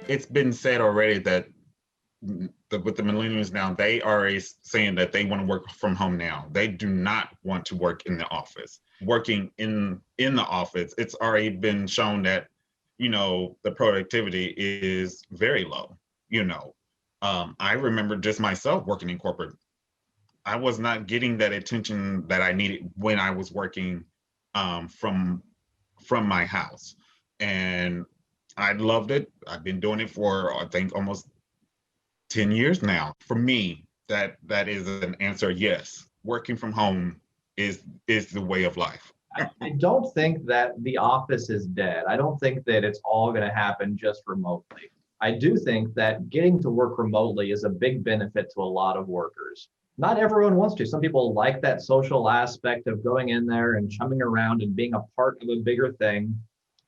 it's been said already that with the millennials now, they are saying that they want to work from home now. They do not want to work in the office. Working in the office, it's already been shown that, the productivity is very low. I remember just myself working in corporate. I was not getting that attention that I needed when I was working from my house, and I loved it. I've been doing it for, I think, almost 10 years now. For me, that is an answer. Yes, working from home is the way of life. I don't think that the office is dead. I don't think that it's all going to happen just remotely. I do think that getting to work remotely is a big benefit to a lot of workers. Not everyone wants to. Some people like that social aspect of going in there and chumming around and being a part of a bigger thing.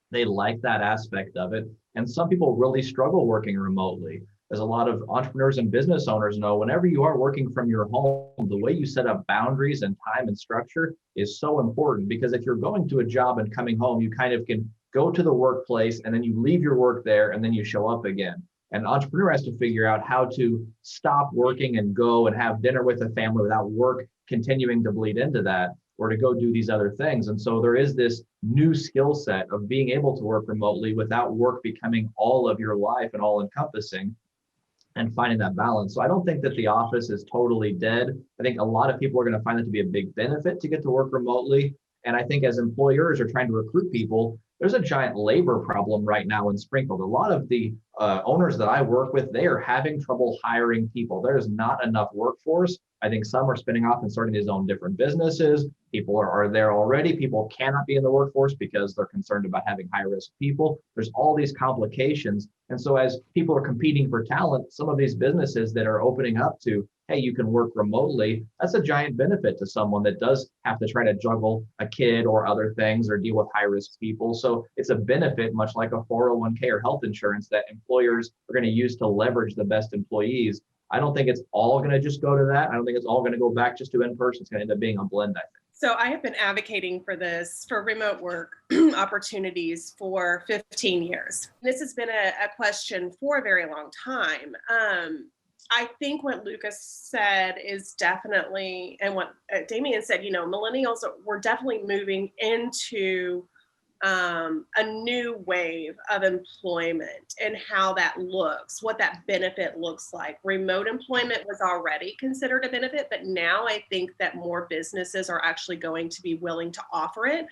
They like that aspect of it. And some people really struggle working remotely. As a lot of entrepreneurs and business owners know, whenever you are working from your home, the way you set up boundaries and time and structure is so important, because if you're going to a job and coming home, you kind of can go to the workplace and then you leave your work there and then you show up again. An entrepreneur has to figure out how to stop working and go and have dinner with a family without work continuing to bleed into that, or to go do these other things. And so there is this new skill set of being able to work remotely without work becoming all of your life and all encompassing, and finding that balance. So I don't think that the office is totally dead. I think a lot of people are going to find it to be a big benefit to get to work remotely. And I think as employers are trying to recruit people, there's a giant labor problem right now in Springfield. A lot of the owners that I work with, they are having trouble hiring people. There's not enough workforce. I think some are spinning off and starting his own different businesses. People are there already. People cannot be in the workforce because they're concerned about having high-risk people. There's all these complications. And so as people are competing for talent, some of these businesses that are opening up to, hey, you can work remotely, that's a giant benefit to someone that does have to try to juggle a kid or other things or deal with high-risk people. So it's a benefit, much like a 401k or health insurance, that employers are going to use to leverage the best employees. I don't think it's all going to just go to that. I don't think it's all going to go back just to in-person. It's going to end up being a blend, I think. So I have been advocating for this, for remote work opportunities for 15 years. This has been a question for a very long time. I think what Lucas said is definitely, and what Damion said, millennials were definitely moving into a new wave of employment and how that looks, what that benefit looks like. Remote employment was already considered a benefit, but now I think that more businesses are actually going to be willing to offer it.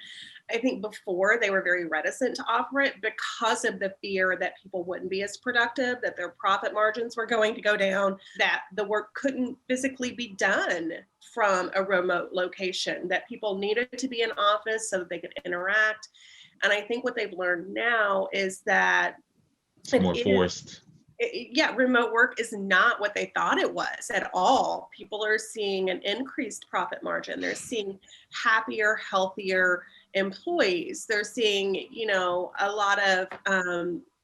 I think before they were very reticent to offer it because of the fear that people wouldn't be as productive, that their profit margins were going to go down, that the work couldn't physically be done from a remote location, that people needed to be in office so that they could interact. And I think what they've learned now is that it's more forced. Remote work is not what they thought it was at all. People are seeing an increased profit margin. They're seeing happier, healthier employees. They're seeing, a lot of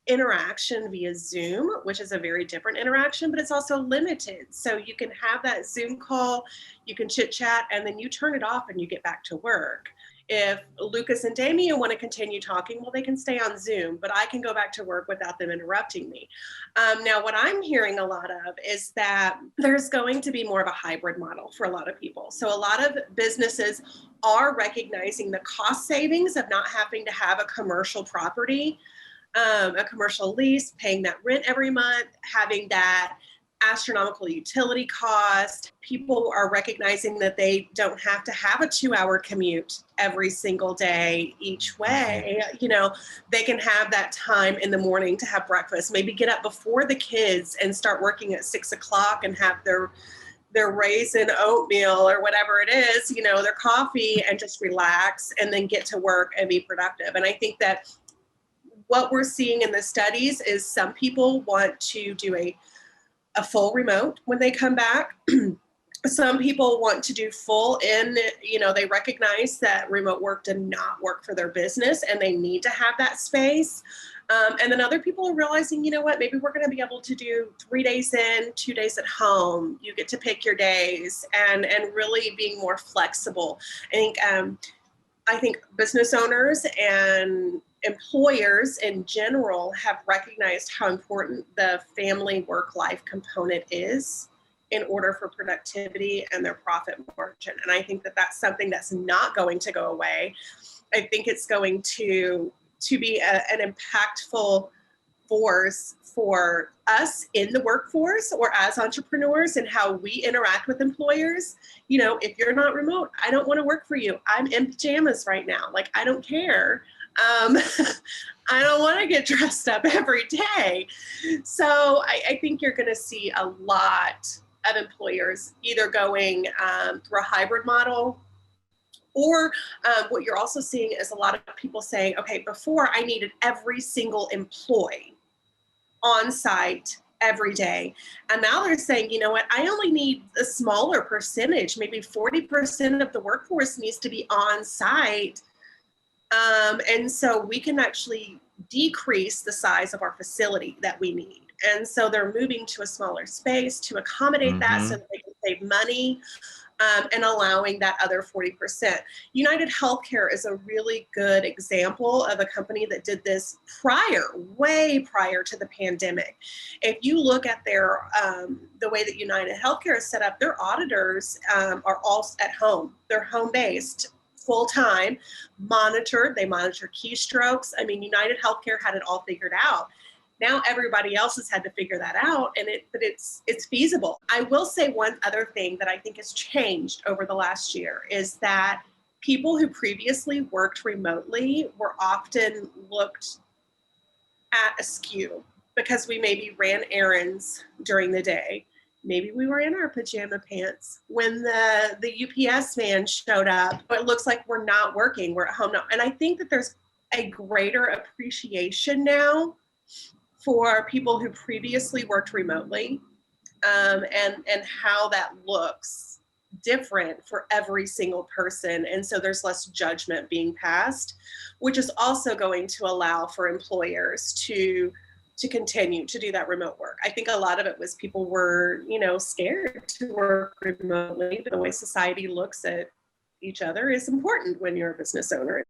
interaction via Zoom, which is a very different interaction, but it's also limited. So you can have that Zoom call, you can chit chat, and then you turn it off and you get back to work. If Lucas and Damion want to continue talking, well, they can stay on Zoom, but I can go back to work without them interrupting me. Now, what I'm hearing a lot of is that there's going to be more of a hybrid model for a lot of people. So a lot of businesses are recognizing the cost savings of not having to have a commercial property, a commercial lease, paying that rent every month, having that astronomical utility cost. People are recognizing that they don't have to have a 2-hour commute every single day each way. They can have that time in the morning to have breakfast, maybe get up before the kids and start working at 6 o'clock and have their raisin oatmeal or whatever it is, their coffee, and just relax and then get to work and be productive. And I think that what we're seeing in the studies is some people want to do a full remote when they come back. Some people want to do full in, they recognize that remote work did not work for their business and they need to have that space. And then other people are realizing, maybe we're going to be able to do 3 days in, 2 days at home. You get to pick your days and really being more flexible. I think business owners and employers in general have recognized how important the family work-life component is in order for productivity and their profit margin. And I think that that's something that's not going to go away. I think it's going to be an impactful force for us in the workforce or as entrepreneurs and how we interact with employers. You know, if you're not remote, I don't want to work for you. I'm in pajamas right now. Like, I don't care. I don't want to get dressed up every day. So I think you're going to see a lot of employers either going through a hybrid model, or what you're also seeing is a lot of people saying, okay, before I needed every single employee on site every day. And now they're saying, you know what, I only need a smaller percentage, maybe 40% of the workforce needs to be on site. And so we can actually decrease the size of our facility that we need. And so they're moving to a smaller space to accommodate that so that they can save money. And allowing that other 40%. United Healthcare is a really good example of a company that did this way prior to the pandemic. If you look at their the way that United Healthcare is set up, their auditors are all at home. They're home-based, full-time, monitored. They monitor keystrokes. I mean, United Healthcare had it all figured out. Now everybody else has had to figure that out, but it's feasible. I will say one other thing that I think has changed over the last year is that people who previously worked remotely were often looked at askew because we maybe ran errands during the day. Maybe we were in our pajama pants when the UPS man showed up. It looks like we're not working, we're at home now. And I think that there's a greater appreciation now for people who previously worked remotely, and how that looks different for every single person. And so there's less judgment being passed, which is also going to allow for employers to continue to do that remote work. I think a lot of it was people were, scared to work remotely. The way society looks at each other is important when you're a business owner.